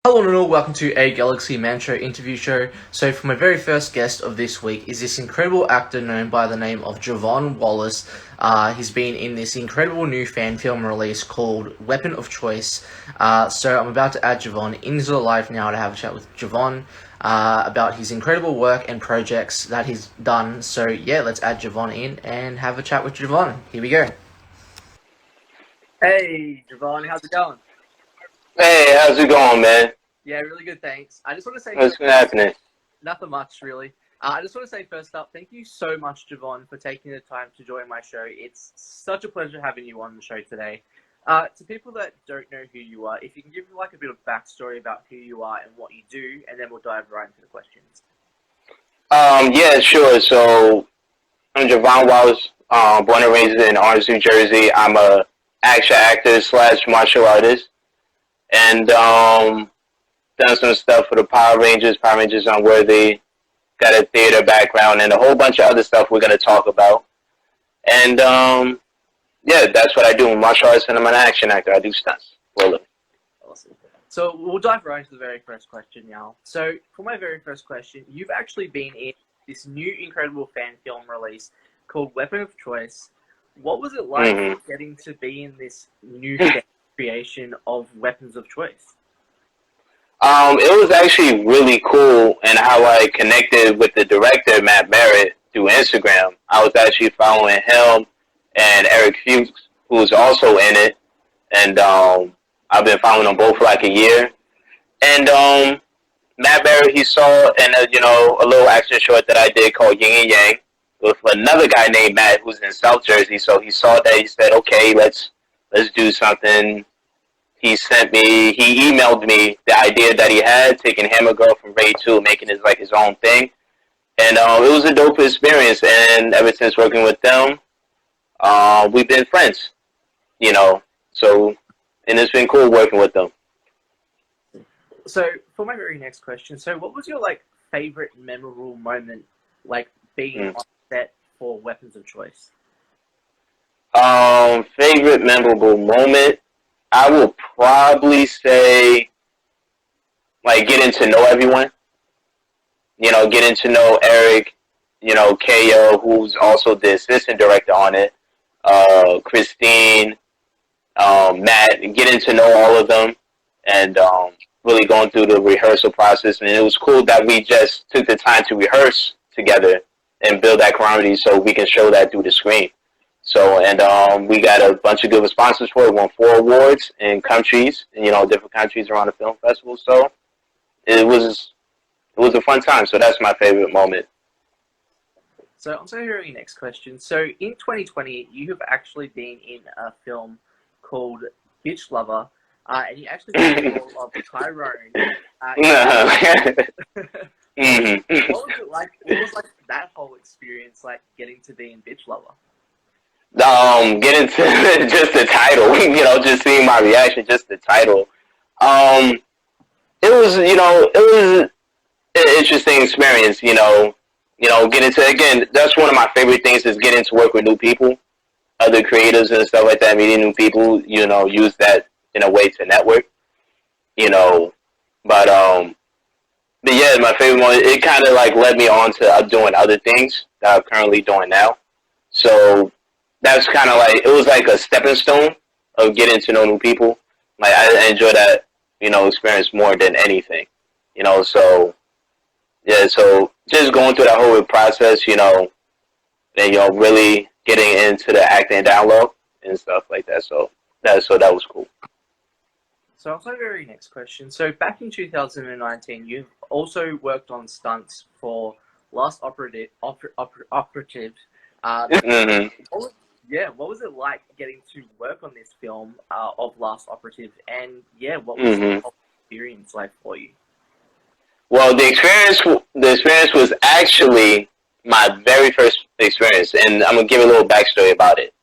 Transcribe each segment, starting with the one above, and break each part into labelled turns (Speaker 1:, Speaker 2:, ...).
Speaker 1: Hello and all, welcome to a Galaxy Man Show interview show. So for my very first guest of this week is this incredible actor known by the name of Javon Wallace. He's been in this incredible new fan film release called Weapon of Choice. So I'm about to add Javon into the live now to have a chat with Javon about his incredible work and projects that he's done. So yeah, let's add Javon in and have a chat with Javon. Here we go. Hey Javon, how's it going?
Speaker 2: Hey, how's it going, man?
Speaker 1: Yeah, really good, thanks. I just want to say
Speaker 2: What's been happening?
Speaker 1: nothing much, really. I just want to say first up, thank you so much, Javon, for taking the time to join my show. It's such a pleasure having you on the show today. To people that don't know who you are, if you can give me like a bit of backstory about who you are and what you do, and then we'll dive right into the questions.
Speaker 2: Yeah, sure. So I'm Javon Wallace, born and raised in Orange, New Jersey. I'm a action actor slash martial artist, and done some stuff for the Power Rangers Unworthy. Got a theater background and a whole bunch of other stuff we're gonna talk about. And yeah, that's what I do. Martial arts, and I'm an action actor. I do stunts. Well,
Speaker 1: Awesome. So we'll dive right into the very first question now. So for my very first question, you've actually been in this new incredible fan film release called Weapon of Choice. What was it like getting to be in this new creation of Weapons of Choice?
Speaker 2: It was actually really cool, and how I connected with the director Matt Merritt through Instagram. I was actually following him and Eric Fuchs, who's also in it, and I've been following them both for like a year. And Matt Merritt, he saw in a little action short that I did called Yin and Yang with another guy named Matt who's in South Jersey. So he saw that, he said, "Okay, let's do something." He emailed me the idea that he had, taking Hammer Girl from Raid 2, making it like his own thing. And it was a dope experience. And ever since working with them, we've been friends, So, and it's been cool working with them.
Speaker 1: So for my very next question, so what was your like favorite memorable moment, like being on set for Weapons of Choice?
Speaker 2: Favorite memorable moment? I will probably say, like, getting to know everyone. Getting to know Eric, Ko, who's also the assistant director on it, Christine, Matt, and getting to know all of them, and really going through the rehearsal process. And it was cool that we just took the time to rehearse together and build that camaraderie so we can show that through the screen. So, and we got a bunch of good responses for it. Won 4 awards in countries, different countries around the film festival. So it was a fun time. So that's my favorite moment.
Speaker 1: So I'm going to hear your next question. So in 2020, you have actually been in a film called Bitch Lover, and you actually played the role of Tyrone. What was it like? What was like that whole experience like getting to be in Bitch Lover?
Speaker 2: Getting to just the title, just seeing my reaction, just the title. It was an interesting experience, getting to, again, that's one of my favorite things, is getting to work with new people, other creators and stuff like that, meeting new people, use that in a way to network, but yeah, my favorite one, it kind of like led me on to doing other things that I'm currently doing now. So that's kind of like, it was like a stepping stone of getting to know new people. Like, I enjoy that, experience more than anything, so, yeah, so just going through that whole process, and, really getting into the acting dialogue and stuff like that. So that was cool.
Speaker 1: So I'll play the very next question. So back in 2019, you've also worked on stunts for Last Operative. What was it like getting to work on this film of Last Operative? And yeah, what was the whole experience like for you?
Speaker 2: Well, the experience was actually my very first experience, and I'm gonna give a little backstory about it.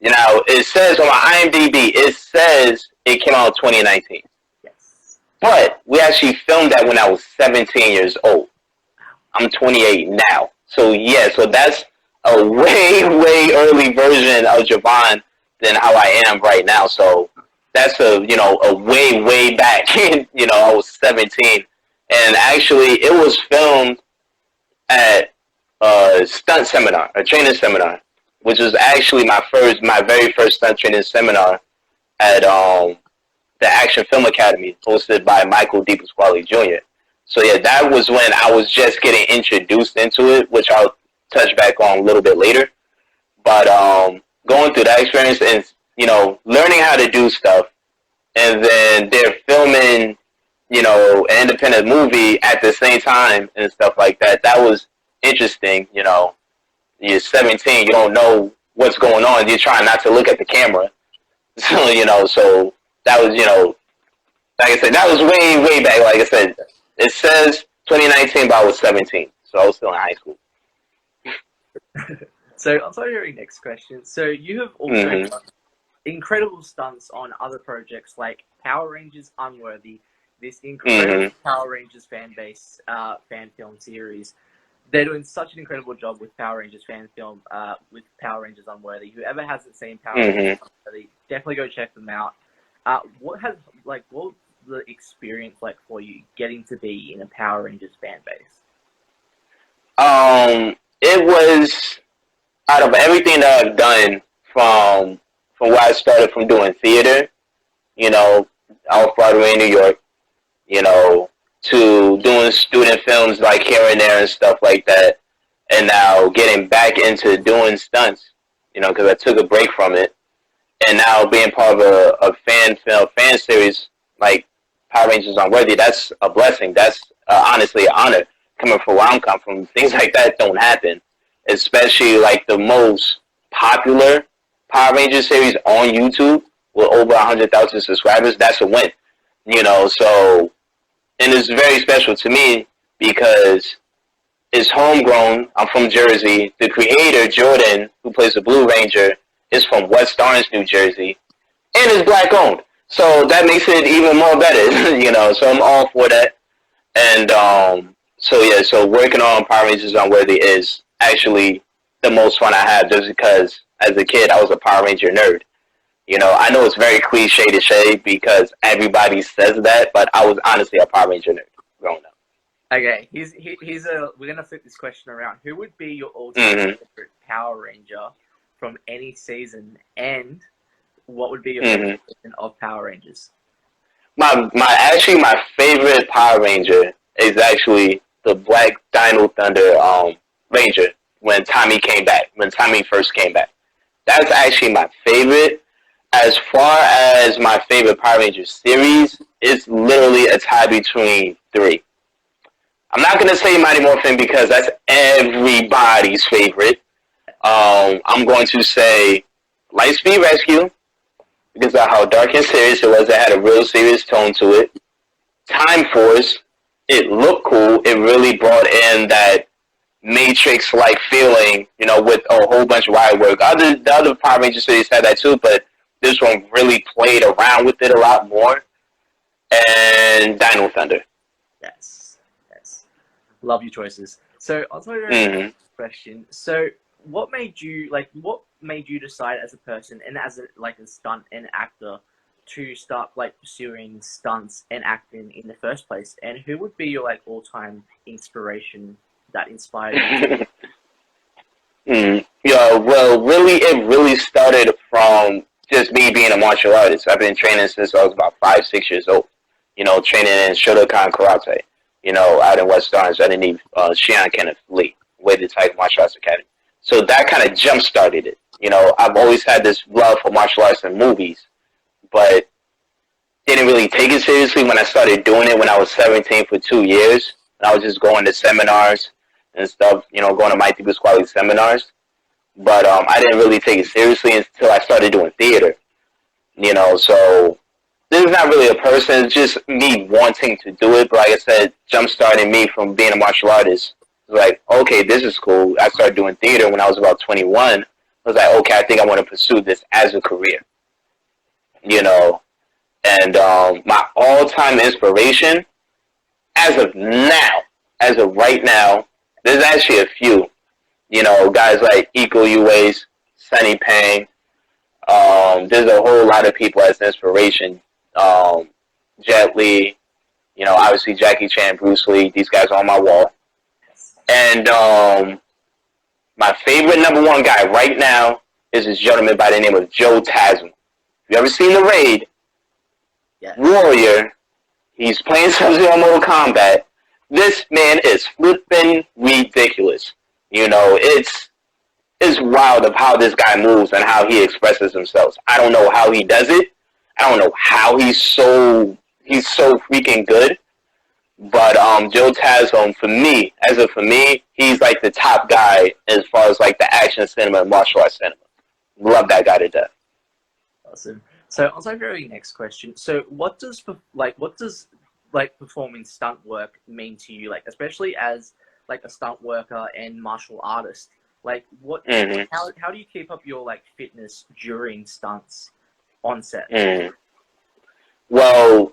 Speaker 2: It says on my IMDb, it says it came out in 2019.
Speaker 1: Yes.
Speaker 2: But we actually filmed that when I was 17 years old. I'm 28 now. So yeah, so that's a way, way early version of Javon than how I am right now. So That's a way back. I was 17, and actually it was filmed at a stunt seminar, a training seminar, which was actually my very first stunt training seminar at the Action Film Academy, hosted by Michael D. Pasquale Jr. So yeah, that was when I was just getting introduced into it, which I'll touch back on a little bit later. But going through that experience and learning how to do stuff, and then they're filming an independent movie at the same time and stuff like that. That was interesting. You're 17, you don't know what's going on. You're trying not to look at the camera. So that was like I said, that was way back. Like I said, it says 2019, but I was 17, so I was still in high school.
Speaker 1: So I'll tell you your next question. So you have also done incredible stunts on other projects like Power Rangers Unworthy, this incredible Power Rangers fan base fan film series. They're doing such an incredible job with Power Rangers fan film, with Power Rangers Unworthy. Whoever hasn't seen Power Rangers Unworthy, definitely go check them out. What was the experience like for you getting to be in a Power Rangers fan base?
Speaker 2: It was, out of everything that I've done from where I started from doing theater, off Broadway in New York, to doing student films like here and there and stuff like that, and now getting back into doing stunts, because I took a break from it, and now being part of a fan series like Power Rangers Unworthy, that's a blessing. That's honestly an honor coming from where I'm coming from. Things like that don't happen, especially like the most popular Power Rangers series on YouTube with over 100,000 subscribers. That's a win, So, and it's very special to me because it's homegrown. I'm from Jersey. The creator, Jordan, who plays the Blue Ranger, is from West Orange, New Jersey, and is black owned. So that makes it even more better, So I'm all for that. And so working on Power Rangers Unworthy is actually the most fun I have, just because as a kid I was a Power Ranger nerd. I know it's very cliche to say because everybody says that, but I was honestly a Power Ranger nerd growing up.
Speaker 1: Okay, we're gonna flip this question around. Who would be your all-time favorite Power Ranger from any season, and what would be your favorite season of Power Rangers?
Speaker 2: My favorite Power Ranger is actually the Black Dino Thunder Ranger when Tommy first came back. That's actually my favorite. As far as my favorite Power Rangers series, it's literally a tie between three. I'm not going to say Mighty Morphin because that's everybody's favorite. I'm going to say Lightspeed Rescue because of how dark and serious it was. It had a real serious tone to it. Time Force, it looked cool. It really brought in that Matrix-like feeling, with a whole bunch of wire work. The other Power Rangers series had that too, but this one really played around with it a lot more. And Dino Thunder.
Speaker 1: Yes. Love your choices. So I'll tell you a question. So what made you decide as a person and as a stunt and actor to start pursuing stunts and acting in the first place? And who would be your all-time inspiration that inspired you?
Speaker 2: Yeah, well, it really started from just me being a martial artist. I've been training since I was about 5, 6 years old. Training in Shotokan Karate. Out in West Orange, underneath Shion Kenneth Lee, Weighted Type Martial Arts Academy. So that kind of jump started it. I've always had this love for martial arts and movies, but didn't really take it seriously when I started doing it when I was 17 for 2 years. And I was just going to seminars and stuff, going to Mighty Pasquale seminars. But I didn't really take it seriously until I started doing theater. So this is not really a person, it's just me wanting to do it. But like I said, jump-starting me from being a martial artist. It was like, okay, this is cool. I started doing theater when I was about 21. I was like, okay, I think I want to pursue this as a career. And my all-time inspiration, as of right now, there's actually a few. Guys like Iko Uwais, Sunny Pang, There's a whole lot of people as inspiration. Jet Li, obviously Jackie Chan, Bruce Lee. These guys are on my wall. And my favorite number one guy right now is this gentleman by the name of Joe Tasman. If you ever seen The Raid, Warrior, he's playing Sub-Zero Mortal Kombat. This man is flipping ridiculous. It's wild of how this guy moves and how he expresses himself. I don't know how he does it. I don't know how he's so freaking good. But Joe Tasman, for me, he's like the top guy as far as like the action cinema and martial arts cinema. Love that guy to death.
Speaker 1: Awesome. So on to our very next question. So what does performing stunt work mean to you? Like, especially as like a stunt worker and martial artist. Like, how do you keep up your like fitness during stunts on set?
Speaker 2: Well,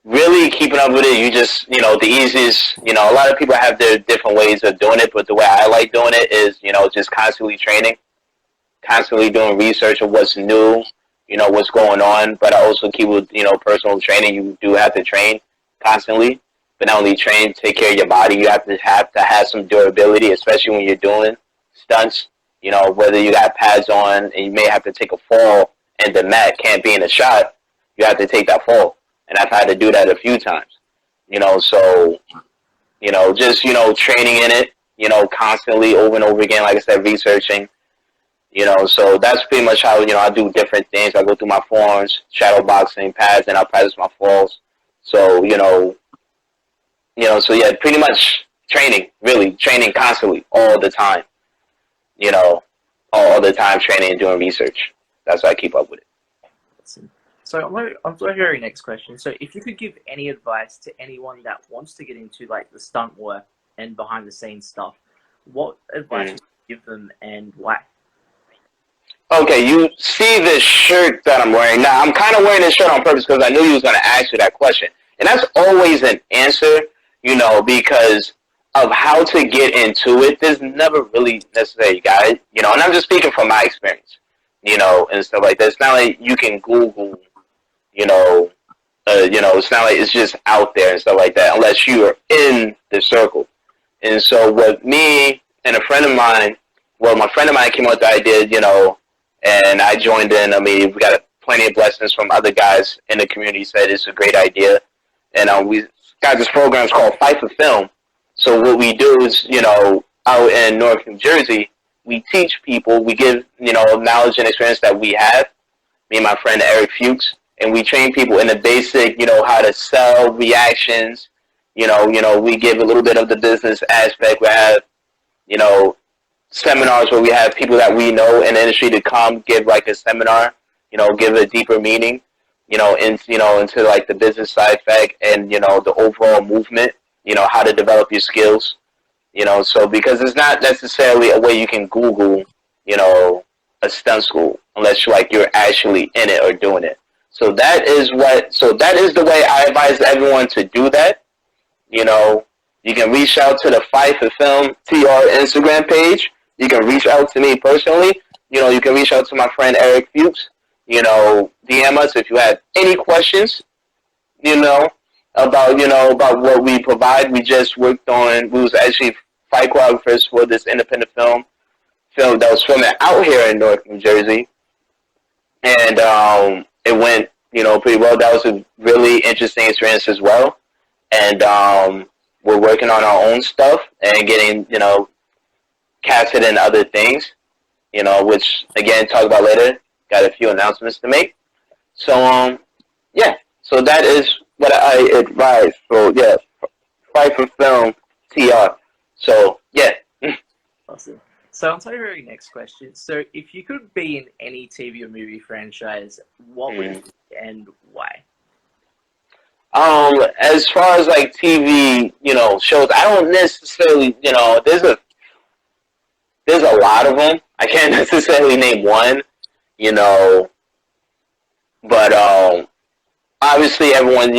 Speaker 2: really keeping up with it, you just, the easiest, a lot of people have their different ways of doing it, but the way I like doing it is, just constantly training, constantly doing research of what's new, what's going on, but I also keep with, personal training. You do have to train constantly, but not only train, take care of your body, you have to have some durability, especially when you're doing stunts, whether you got pads on and you may have to take a fall and the mat can't be in a shot, you have to take that fall. And I've had to do that a few times, so, just, training in it, constantly over and over again, like I said, researching, so that's pretty much how, I do different things. I go through my forms, shadow boxing, pads, and I practice my falls. So, so yeah, pretty much training constantly, all the time, all the time training and doing research. That's how I keep up with it.
Speaker 1: So on to our very next question. So if you could give any advice to anyone that wants to get into like the stunt work and behind the scenes stuff, what advice would you give them and why?
Speaker 2: Okay, you see this shirt that I'm wearing. Now, I'm kind of wearing this shirt on purpose because I knew you was going to ask you that question. And that's always an answer, because of how to get into it. There's never really necessarily, guys, and I'm just speaking from my experience, and stuff like that. It's not like you can Google, it's not like it's just out there and stuff like that unless you are in the circle. And so what me and a friend of mine, my friend of mine came up with the idea, and I joined in. I mean, we got plenty of blessings from other guys in the community said it's a great idea. And we got this program called Fight for Film. So what we do is, out in North New Jersey, we teach people, we give, knowledge and experience that we have, me and my friend Eric Fuchs, and we train people in the basic, how to sell reactions, we give a little bit of the business aspect. We have, seminars where we have people that we know in the industry to come give like a seminar, give a deeper meaning, into like the business side fact and, the overall movement, how to develop your skills, so because it's not necessarily a way you can Google, a stunt school unless you're actually in it or doing it. So that is the way I advise everyone to do that. You can reach out to the Fight for Film TR Instagram page. You can reach out to me personally. You can reach out to my friend Eric Fuchs. DM us if you have any questions, about what we provide. We just worked on, we was actually fight choreographers for this independent film that was filming out here in North New Jersey. And it went, pretty well. That was a really interesting experience as well. And we're working on our own stuff and getting, casted in other things, which, again, talk about later. Got a few announcements to make. So, yeah. So that is what I advise. So, yeah, Fight for Film TR. So, yeah.
Speaker 1: Awesome. So on to our very next question. So if you could be in any TV or movie franchise, what would it be and why?
Speaker 2: As far as like TV, shows, I don't necessarily, there's a lot of them. I can't necessarily name one, but obviously everyone,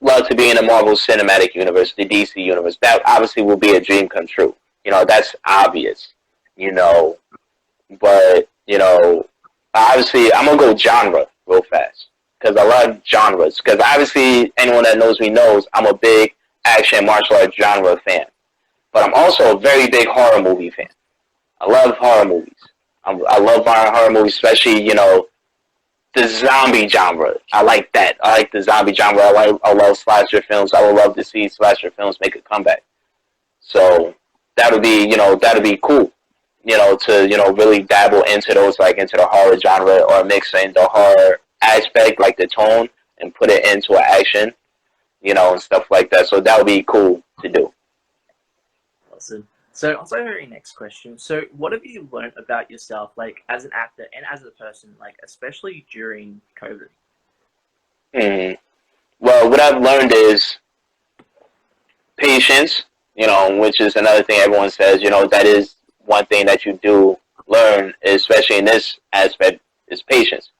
Speaker 2: loves to be in the Marvel Cinematic Universe, the DC Universe. That obviously will be a dream come true. That's obvious, but, Obviously, I'm gonna go genre real fast because I love genres. Because obviously, anyone that knows me knows I'm a big action martial arts genre fan. But I'm also a very big horror movie fan. I love horror movies. I love horror movies, especially the zombie genre. I like that. I like the zombie genre. I love slasher films. I would love to see slasher films make a comeback. So that'd be cool. To really dabble into those, like into the horror genre, or mixing the horror aspect, like the tone, and put it into an action, and stuff like that. So that would be cool to do.
Speaker 1: Awesome. So I'll say your next question. So what have you learned about yourself, like as an actor and as a person, like especially during COVID?
Speaker 2: Hmm. Well, what I've learned is patience, which is another thing everyone says, that is one thing that you do learn, especially in this aspect, is patience.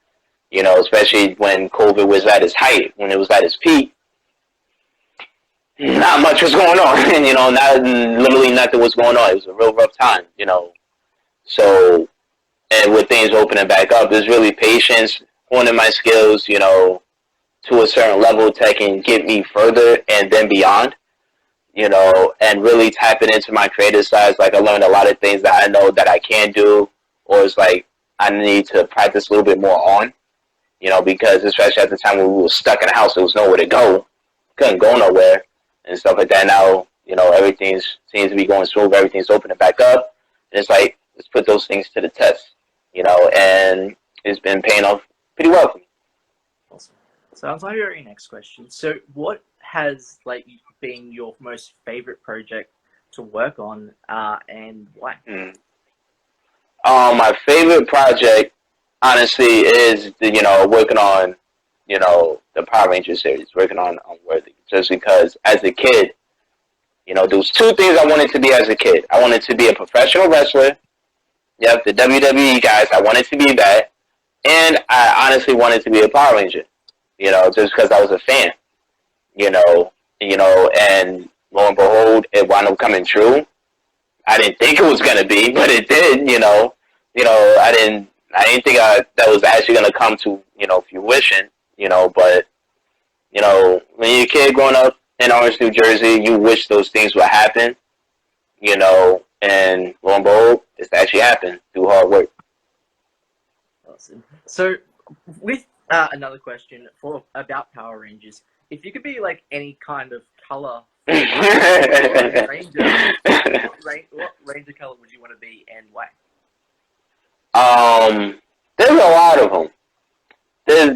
Speaker 2: Especially when COVID was at its height, when it was at its peak, not much was going on. Literally nothing was going on. It was a real rough time. So, and with things opening back up, it's really patience, honing my skills, to a certain level that can get me further and then beyond. And really tapping into my creative side. Like I learned a lot of things that I know that I can do, or it's like I need to practice a little bit more on. Because especially at the time when we were stuck in the house, there was nowhere to go, couldn't go nowhere, and stuff like that. Now, everything seems to be going smooth, everything's opening back up, and it's like let's put those things to the test, and it's been paying off pretty well for me.
Speaker 1: Awesome. So I'll tell you your next question. So what has like been your most favorite project to work on, and why?
Speaker 2: My favorite project, honestly, is working on the Power Rangers series, working on Worthy, just because as a kid, there was two things I wanted to be as a kid. I wanted to be a professional wrestler. Yep, the WWE guys. I wanted to be that, and I honestly wanted to be a Power Ranger. Just because I was a fan. And lo and behold, it wound up coming true. I didn't think it was gonna be, but it did. I didn't think that was actually gonna come to fruition. But when you're a kid growing up in Orange, New Jersey, you wish those things would happen. And lo and behold, it's actually happened through hard work.
Speaker 1: Awesome. So with another question about Power Rangers. If you could be like any kind of color ranger, what ranger color would you want to be and why?
Speaker 2: There's a lot of them.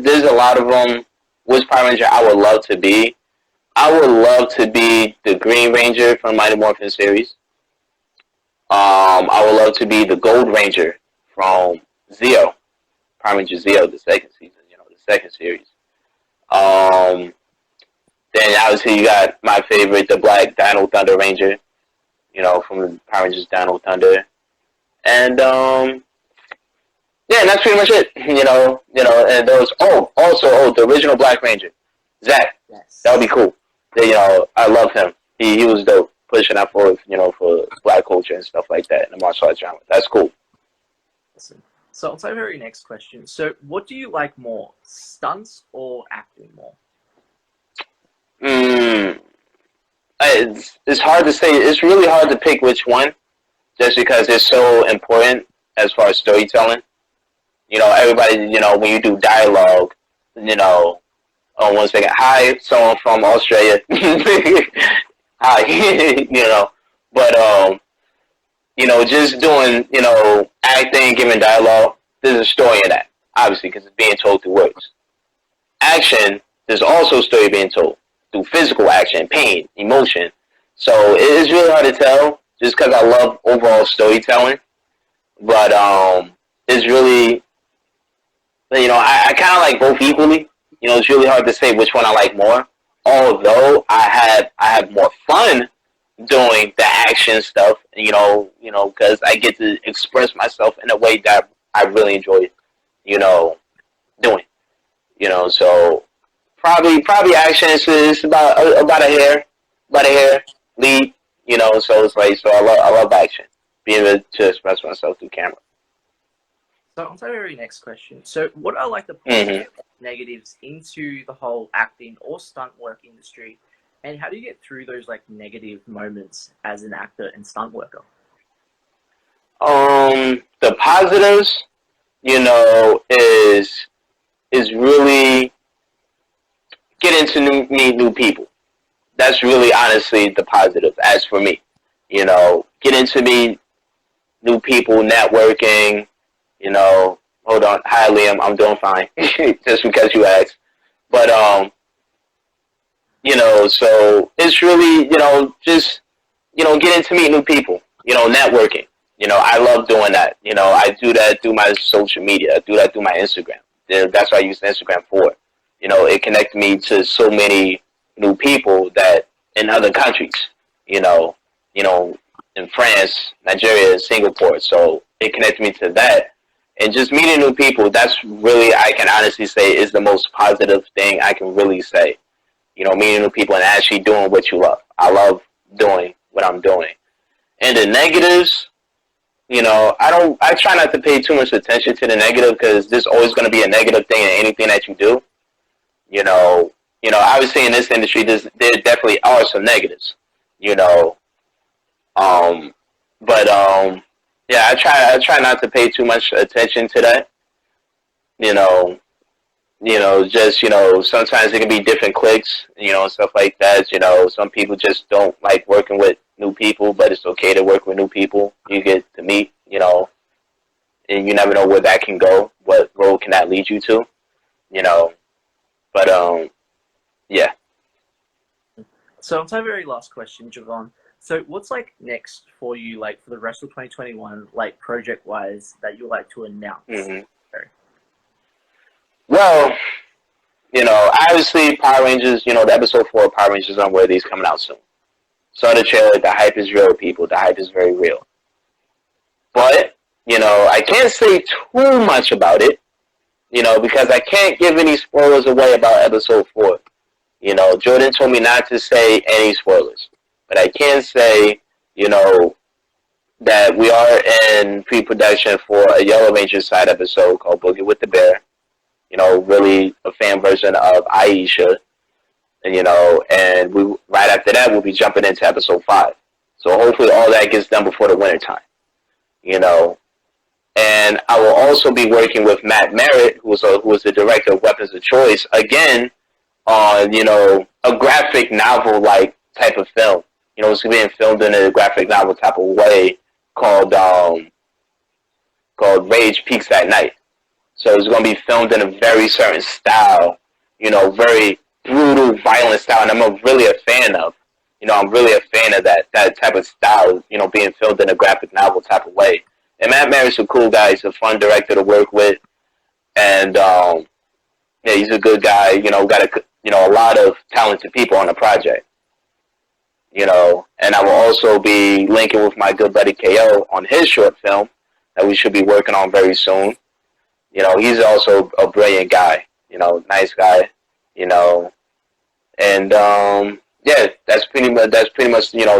Speaker 2: There's a lot of them. Which Power Ranger I would love to be? I would love to be the Green Ranger from Mighty Morphin series. I would love to be the Gold Ranger from Zeo, Power Ranger Zeo, the second season. The second series. Then obviously you got my favorite, the Black Dino Thunder Ranger, from the Power Rangers Dino Thunder. And yeah, that's pretty much it. And those the original Black Ranger, Zach.
Speaker 1: Yes.
Speaker 2: That would be cool. I love him. He was dope, pushing that forward, for Black culture and stuff like that in the martial arts genre. That's cool.
Speaker 1: Awesome. So I'll say your next question. So what do you like more, stunts or acting more?
Speaker 2: It's hard to say. It's really hard to pick which one, just because it's so important as far as storytelling. Everybody, when you do dialogue, oh, 1 second. Hi, someone from Australia. Hi, but just doing, acting, giving dialogue. There's a story in that, obviously, because it's being told through words. Action, there's also a story being told through physical action, pain, emotion. So it's really hard to tell, just because I love overall storytelling. But it's really, I kind of like both equally. It's really hard to say which one I like more. Although I have more fun doing the action stuff, because I get to express myself in a way that I really enjoy, doing. So probably action is about a hair lead. So it's like, so I love action, being able to express myself through camera.
Speaker 1: So on to our very next question. So what are like the
Speaker 2: Hmm.
Speaker 1: positive negatives into the whole acting or stunt work industry, and how do you get through those like negative moments as an actor and stunt worker?
Speaker 2: The positives, is really getting to meet new people. That's really honestly the positive. As for me, getting to meet new people, networking. Hold on, hi Liam, I'm doing fine, just because you asked. But so it's really just getting to meet new people. Networking. I love doing that. I do that through my social media. I do that through my Instagram. That's what I use Instagram for. It connects me to so many new people that in other countries. You know, you know, in France, Nigeria, Singapore. So it connects me to that. And just meeting new people, that's really, I can honestly say, is the most positive thing I can really say. Meeting new people and actually doing what you love. I love doing what I'm doing. And the negatives, I try not to pay too much attention to the negative because there's always going to be a negative thing in anything that you do. You know, obviously in this industry, there definitely are some negatives. You know, um, but yeah, I try not to pay too much attention to that. You know, just sometimes it can be different cliques, and stuff like that. Some people just don't like working with new people, but it's okay to work with new people. You get to meet, and you never know where that can go. What road can that lead you to? You know, but yeah.
Speaker 1: So on to our very last question, Javon. So what's like next for you, like for the rest of 2021, like project wise, that you like to announce?
Speaker 2: Hmm. Well, obviously Power Rangers. The episode 4 of Power Rangers Unworthy is coming out soon. Saw the trailer. The hype is real, people. The hype is very real. But I can't say too much about it. Because I can't give any spoilers away about episode 4. Jordan told me not to say any spoilers, but I can say, that we are in pre-production for a Yellow Ranger side episode called Boogie with the Bear. Really a fan version of Aisha, and we right after that we'll be jumping into episode 5. So hopefully all that gets done before the winter time. You know, and I will also be working with Matt Merritt, who was the director of Weapons of Choice, again on a graphic novel like type of film. It's being filmed in a graphic novel type of way called Rage Peaks at Night. So it's going to be filmed in a very certain style, very brutal, violent style, and really a fan of. I'm really a fan of that type of style, being filmed in a graphic novel type of way. And Matt Merritt's a cool guy. He's a fun director to work with, and yeah, he's a good guy. Got a lot of talented people on the project. And I will also be linking with my good buddy KO on his short film that we should be working on very soon. He's also a brilliant guy. Nice guy. And yeah, that's pretty much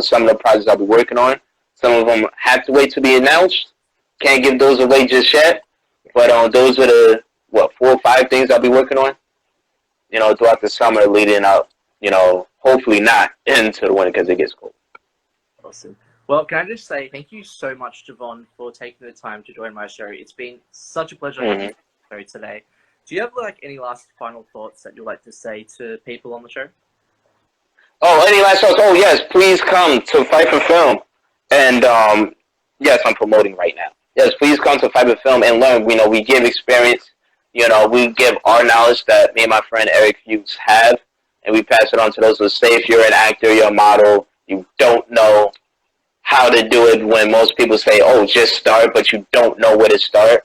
Speaker 2: some of the projects I'll be working on. Some of them have to wait to be announced. Can't give those away just yet. But those are the 4 or 5 things I'll be working on. Throughout the summer leading up. Hopefully not into the winter because it gets cold.
Speaker 1: Awesome. Well, can I just say thank you so much, Javon, for taking the time to join my show. It's been such a pleasure having you on the show today. Do you have any last final thoughts that you'd like to say to people on the show?
Speaker 2: Oh, any last thoughts? Oh, yes, please come to Fight for Film. And yes, I'm promoting right now. Yes, please come to Fight for Film and learn. We give experience. We give our knowledge that me and my friend Eric Fuchs have, and we pass it on to those. So say if you're an actor, you're a model, you don't know how to do it when most people say, oh, just start, but you don't know where to start.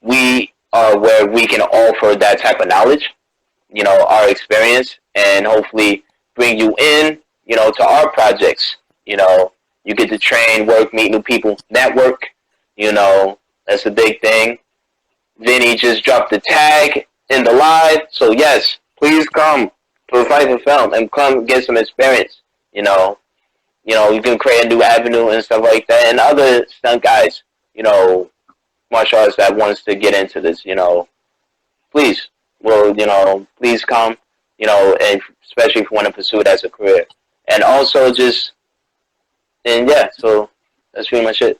Speaker 2: We are where we can offer that type of knowledge, our experience, and hopefully bring you in, to our projects. You get to train, work, meet new people, network, that's a big thing. Vinny just dropped the tag in the live, so yes, please come to Fight for Film and come get some experience, you can create a new avenue and stuff like that. And other stunt guys, martial arts that wants to get into this, please, please come, and especially if you want to pursue it as a career. And also and yeah, so that's pretty much it.